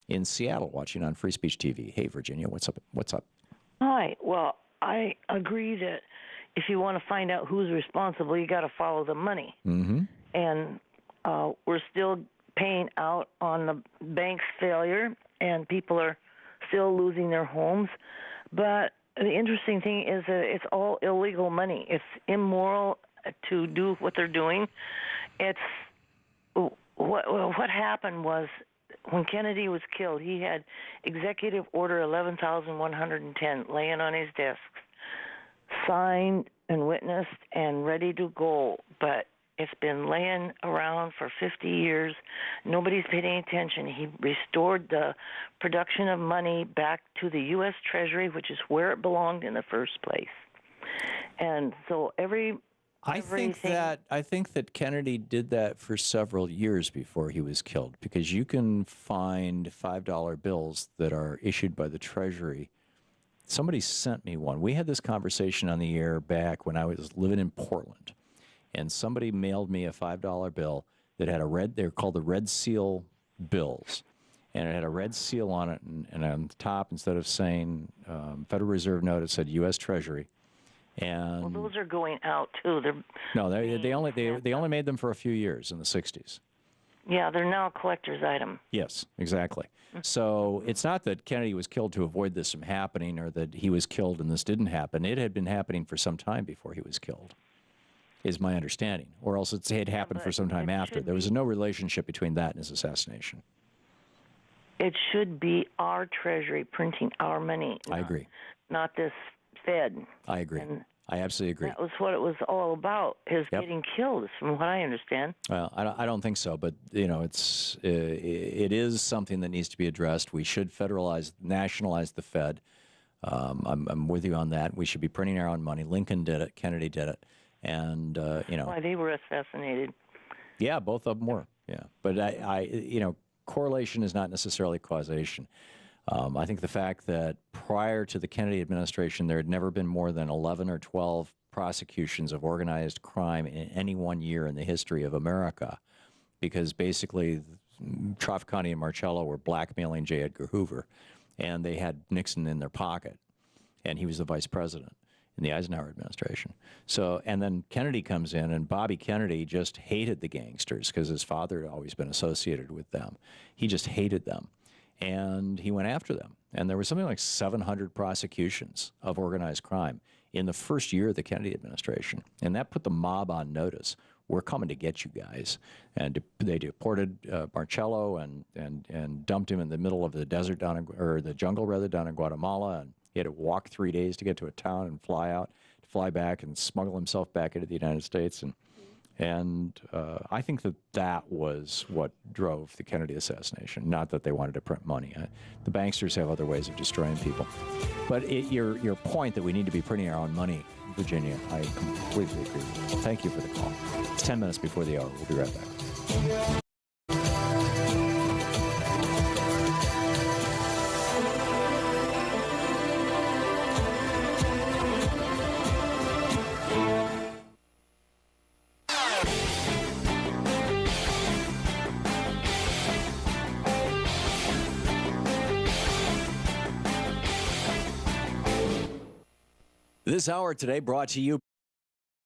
in Seattle, watching on Free Speech TV. Hey, Virginia, what's up? What's up? Hi. Well, I agree that if you want to find out who's responsible, you got to follow the money. Mm-hmm. And we're still paying out on the bank's failure, and people are still losing their homes. But the interesting thing is that it's all illegal money. It's immoral to do what they're doing. It's what happened was when Kennedy was killed, he had Executive Order 11,110 laying on his desk, signed and witnessed and ready to go. But it's been laying around for 50 years. Nobody's paid any attention. He restored the production of money back to the U.S. Treasury, which is where it belonged in the first place. And so I think that Kennedy did that for several years before he was killed, because you can find $5 bills that are issued by the Treasury. Somebody sent me one. We had this conversation on the air back when I was living in Portland, and somebody mailed me a $5 bill that had they're called the Red Seal bills, and it had a red seal on it, and on the top, instead of saying Federal Reserve note, it said U.S. Treasury. And well, those are going out too. They only made them for a few years in the 60s. Yeah, they're now a collector's item. Yes, exactly. So it's not that Kennedy was killed to avoid this from happening, or that he was killed and this didn't happen. It had been happening for some time before he was killed, is my understanding. Or else it had happened for some time after. There was no relationship between that and his assassination. It should be our Treasury printing our money. I agree. Not this Fed. I agree. And I absolutely agree. that was what it was all about, his getting killed, from what I understand. Well, I don't think so, but it is something that needs to be addressed. We should nationalize the Fed. I'm with you on that. We should be printing our own money. Lincoln did it. Kennedy did it, and why they were assassinated. Yeah, both of them were. Yeah, but correlation is not necessarily causation. I think the fact that prior to the Kennedy administration, there had never been more than 11 or 12 prosecutions of organized crime in any one year in the history of America, because basically Trafficani and Marcello were blackmailing J. Edgar Hoover, and they had Nixon in their pocket, and he was the vice president in the Eisenhower administration. So, and then Kennedy comes in, and Bobby Kennedy just hated the gangsters because his father had always been associated with them. He just hated them. And he went after them. And there was something like 700 prosecutions of organized crime in the first year of the Kennedy administration. And that put the mob on notice. We're coming to get you guys. And they deported Marcello and dumped him in the middle of the desert or the jungle rather, down in Guatemala. And he had to walk 3 days to get to a town and fly back and smuggle himself back into the United States. And I think that was what drove the Kennedy assassination, not that they wanted to print money. The banksters have other ways of destroying people. But your point that we need to be printing our own money, Virginia, I completely agree with you. Thank you for the call. It's 10 minutes before the hour. We'll be right back. This hour today brought to you